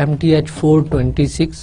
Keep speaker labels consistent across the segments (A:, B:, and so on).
A: MTH 426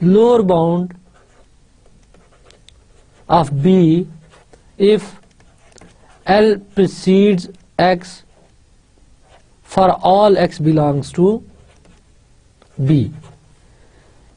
A: lower bound of B if L precedes X for all X belongs to B.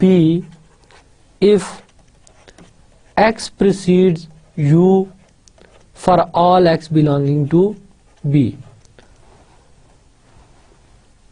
A: B if X precedes U for all X belonging to B.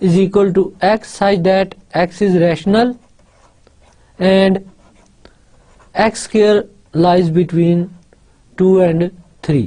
A: is equal to X such that X is rational and X square lies between 2 and 3.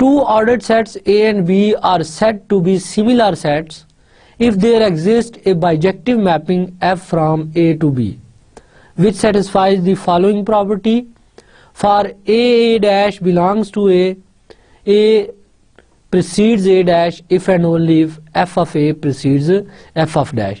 A: two ordered sets A and B are said to be similar sets if there exists a bijective mapping F from A to B, which satisfies the following property. For A dash belongs to A precedes A dash if and only if F of A precedes F of dash.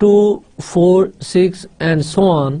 A: 2, 4, 6 and so on,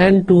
A: n to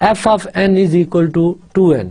A: f of n is equal to 2n.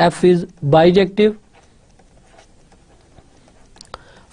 A: f is bijective.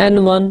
A: n1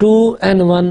A: 2n1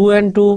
A: 2n2,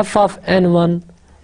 A: f of n1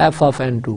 A: f of n2.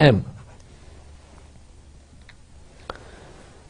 A: m.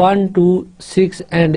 A: 1, 2, 6 and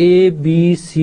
A: A, B, C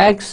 A: X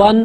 A: 1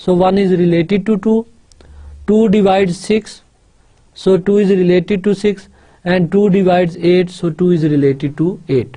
A: so 1 is related to 2, 2 divides 6, so 2 is related to 6, and 2 divides 8, so 2 is related to 8.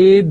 A: A,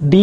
A: D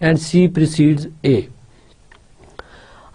A: and C precedes A.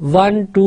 A: 1 2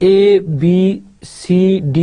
A: A B C D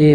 A: A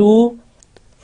A: 2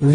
A: V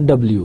A: W.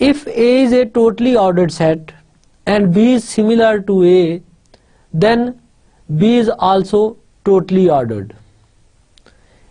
A: If A is a totally ordered set and B is similar to A, then B is also totally ordered.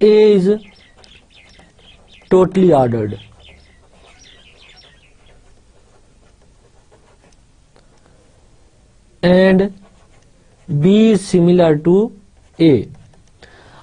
A: A is totally ordered and B is similar to A.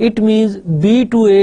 A: it means B to A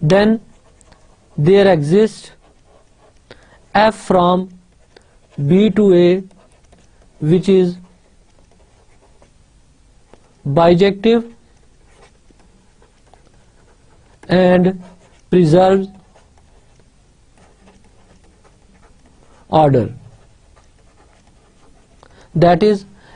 A: Then there exists F from B to A which is bijective and preserves order. That is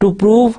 A: To prove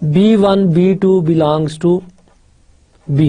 A: B1 B2 belongs to B.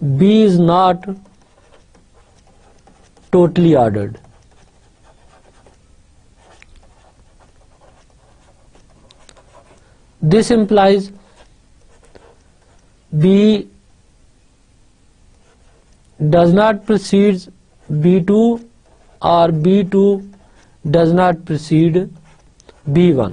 A: B is not totally ordered. This implies B does not precede B2 or B2 does not precede B1.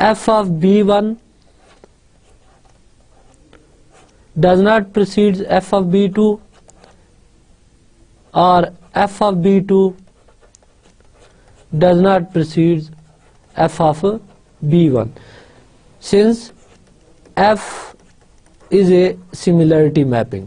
A: f of B1 does not precedes f of B2 or f of B2 does not precedes f of B1 since f is a similarity mapping.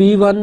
A: B1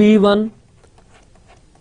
A: B1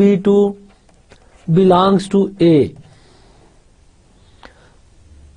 A: B2 belongs to A.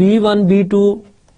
A: B1 B2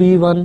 A: B1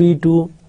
A: B2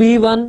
A: B1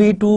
A: B2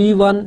A: B1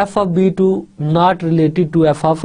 A: f of B2 not related to f of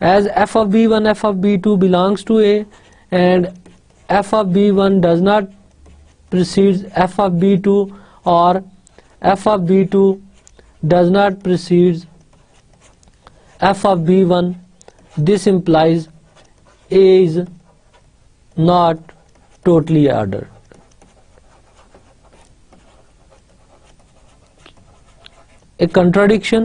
A: As f of B1 f of B2 belongs to A and f of B1 does not precede f of B2 or f of B2 does not precede f of B1, this implies A is not totally ordered. A contradiction.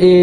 A: A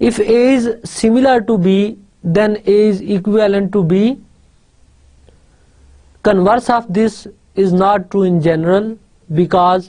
A: If A is similar to B, then A is equivalent to B. Converse of this is not true in general because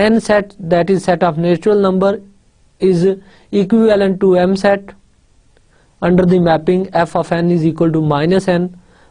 A: n set, that is set of natural number, is equivalent to m set under the mapping f of n is equal to minus n,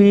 A: B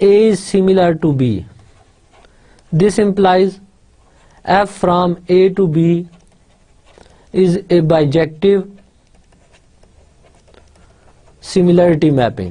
A: A is similar to B. This implies F from A to B is a bijective similarity mapping.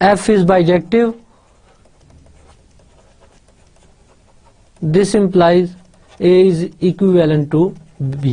A: F is bijective. This implies A is equivalent to B.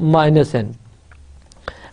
A: -n.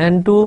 A: n2.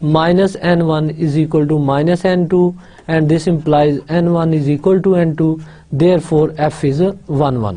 A: -n1 is equal to -n2 and this implies n1 is equal to n2, therefore f is 1 1.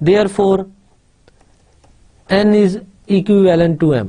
A: therefore n is equivalent to m.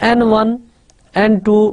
A: n1 n2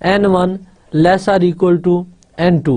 A: n1 less or equal to n2,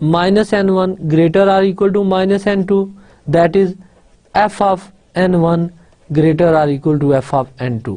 A: -n1 greater or equal to -n2, that is f of n1 greater or equal to f of n2.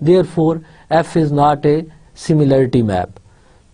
A: therefore f is not a similarity map.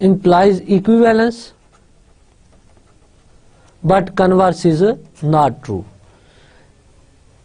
A: implies equivalence but converse is not true.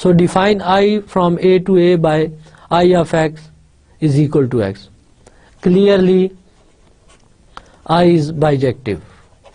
A: So define I from A to A by I of x is equal to x. Clearly I is bijective.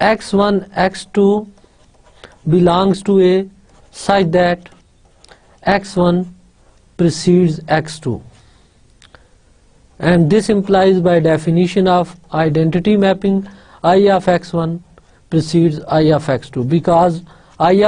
A: x1 x2 belongs to A such that x1 precedes x2, and this implies by definition of identity mapping I of x1 precedes I of x2, because I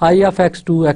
A: I of x2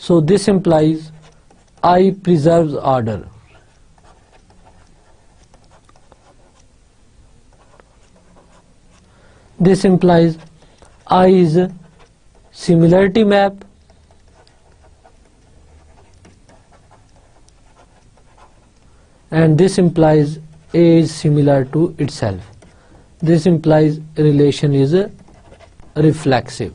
A: so this implies I preserves order. This implies I is similarity map and this implies A is similar to itself. This implies relation is reflexive.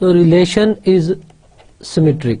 A: So relation is symmetric.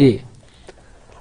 A: A.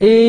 A: A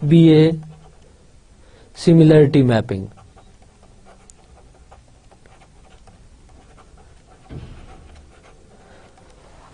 A: be a similarity mapping.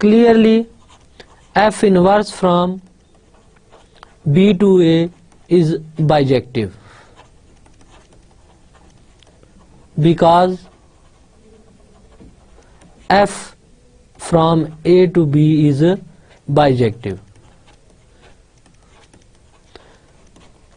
A: Clearly F inverse from B to A is bijective because F from A to B is bijective.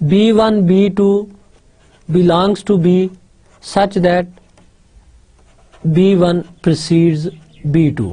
A: B1 B2 belongs to B such that B1 precedes B2.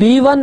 A: B1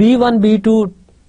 A: B1 B2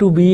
A: to B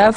A: F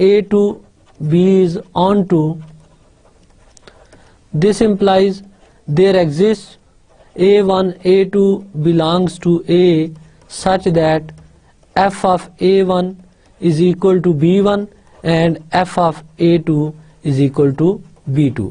A: A to B is on to. This implies there exists A1 A2 belongs to A such that F of A1 is equal to B1 and F of A2 is equal to B2.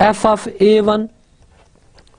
A: F of A1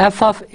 A: F of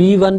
A: B1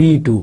A: B2.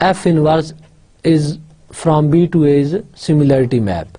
A: F inverse is from B to A is similarity map.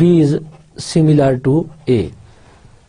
A: B is similar to A.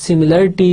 A: similarity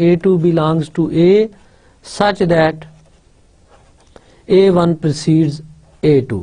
A: A2 belongs to A such that A1 precedes A2.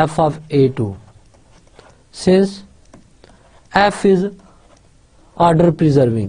A: f of A2 since f is order preserving.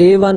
A: A1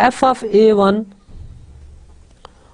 A: f of A1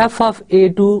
A: f of A2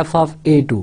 A: f of A2.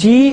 A: G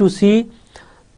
A: to C,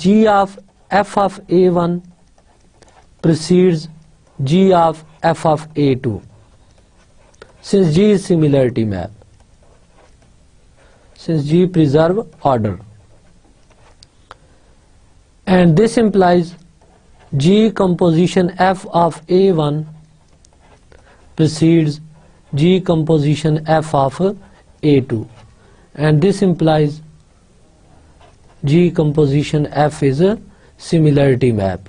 A: G of f of A1 precedes G of f of A2 since G is similarity map, since G preserve order, and this implies G composition f of A1 precedes G composition f of A2, and this implies G composition f is a similarity map.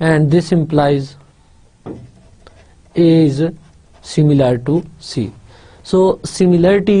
A: and this implies A is similar to C. So similarity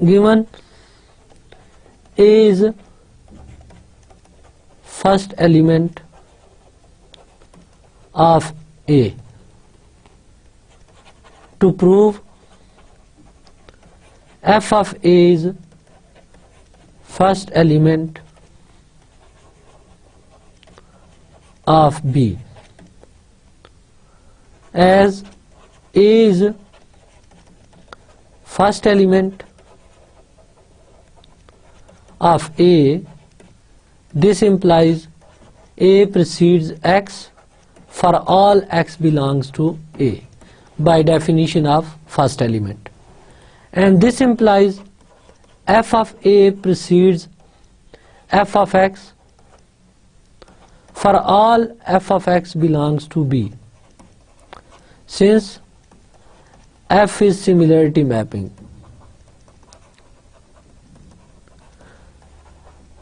A: given A is first element of A. To prove f of A is first element of B, as A is first element of A, this implies A precedes X for all X belongs to A by definition of first element, and this implies f of A precedes f of X for all f of X belongs to B, since f is similarity mapping.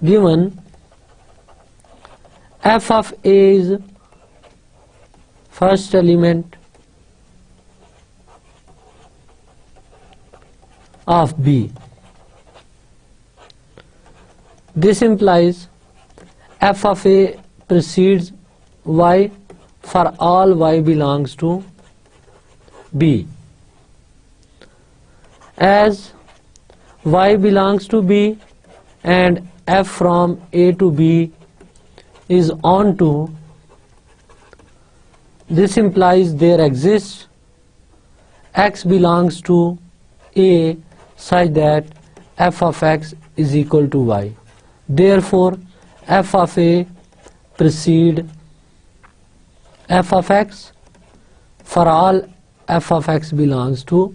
A: given f of A is first element of B, this implies f of A precedes y for all y belongs to B, as y belongs to B and f from A to B is on to, this implies there exists x belongs to A such that f of x is equal to y. Therefore f of A precede f of x for all f of x belongs to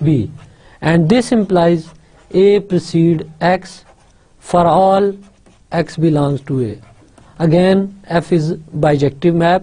A: B, and this implies A precede x for all x belongs to A. Again f is bijective map.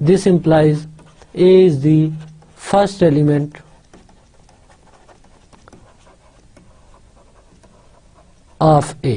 A: This implies A is the first element of A.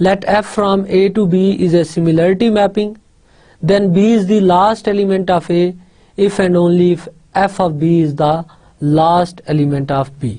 A: let f from A to B is a similarity mapping, then B is the last element of A if and only if f of B is the last element of B.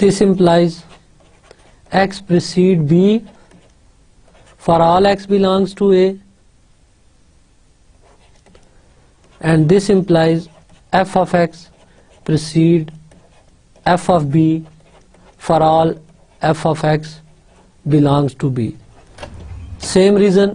A: This implies x precede B for all x belongs to A, and this implies f of x precede f of B for all f of x belongs to B. Same reason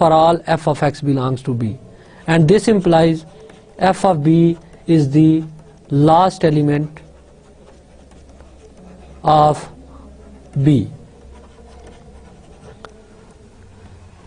A: for all f of x belongs to B, and this implies f of B is the last element of B.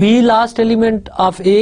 A: B last element of A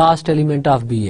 A: last element of B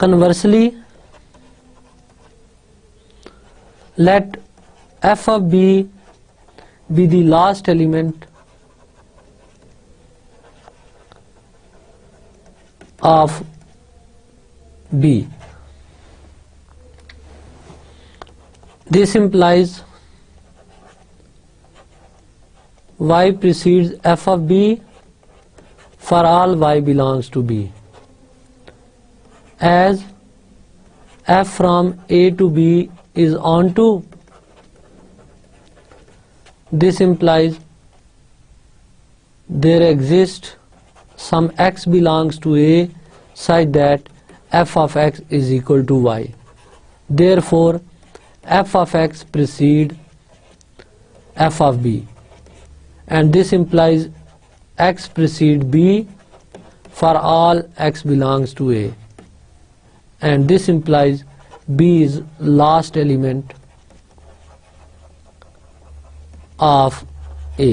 A: Conversely, let f of B be the last element of B. This implies y precedes f of B for all y belongs to B, as f from A to B is onto. This implies there exists some x belongs to A such that f of x is equal to y. Therefore, f of x precedes f of B, and this implies x precedes B for all x belongs to A, and this implies B is last element of A.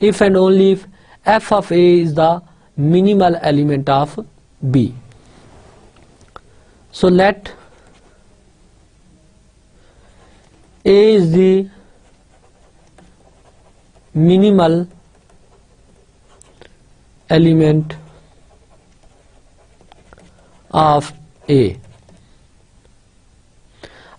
A: if and only if f of A is the minimal element of B. So let A is the minimal element of A.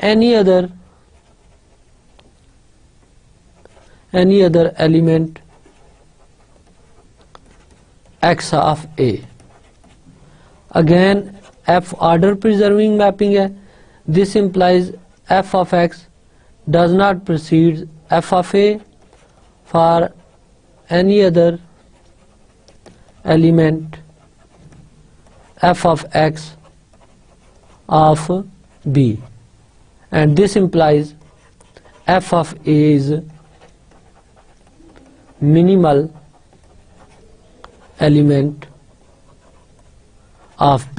A: any other element x of A. Again f order preserving mapping है. This implies f of x does not precede f of A for any other element f of x of B, and this implies f of A is minimal element of B.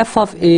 A: f of A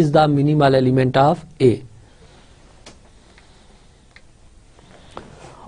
A: is the minimal element of A.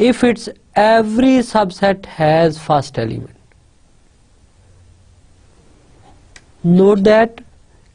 A: if its every subset has first element. Note that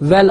A: well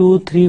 A: 2 3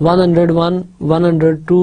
A: 101 102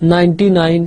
A: 99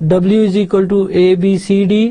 A: W is equal to A B C D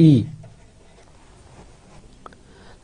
A: E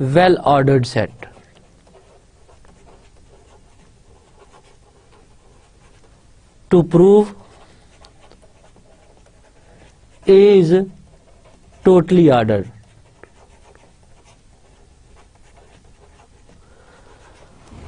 A: well ordered set. To prove A is totally ordered.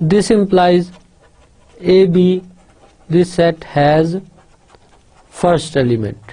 A: this implies AB, this set has first element.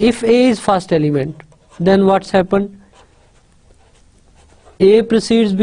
A: if A is first element then what's happened, A precedes B,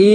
A: A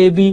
A: A B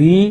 A: B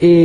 A: A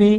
A: B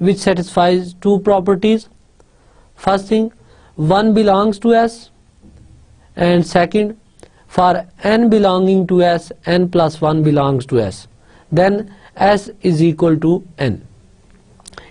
A: which satisfies two properties. First thing, 1 belongs to S, and second, for n belonging to S, n plus 1 belongs to S, then S is equal to n.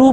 A: 2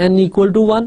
A: n equal to 1,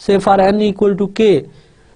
A: say for n equal to k,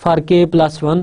A: for k plus 1,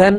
A: then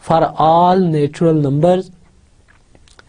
A: for all natural numbers.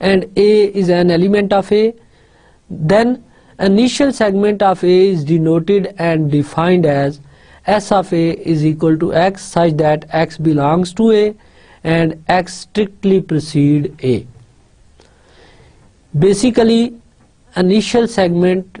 A: and A is an element of A, then initial segment of A is denoted and defined as S of A is equal to X such that X belongs to A and X strictly precede A. Basically initial segment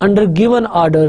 A: under given order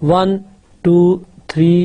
A: 1 2 3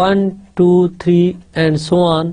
A: 1 2, 3 and so on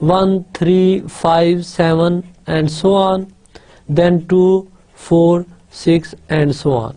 A: 1, 3, 5, 7 and so on, then 2, 4, 6 and so on.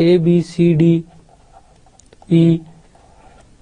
A: A, B, C, D, E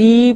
A: E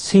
A: C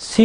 A: C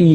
A: E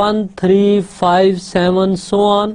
A: 1, 3, 5, 7 so on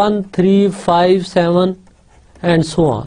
A: 1, 3, 5, 7 and so on,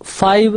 A: 5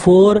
A: 4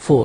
A: 4.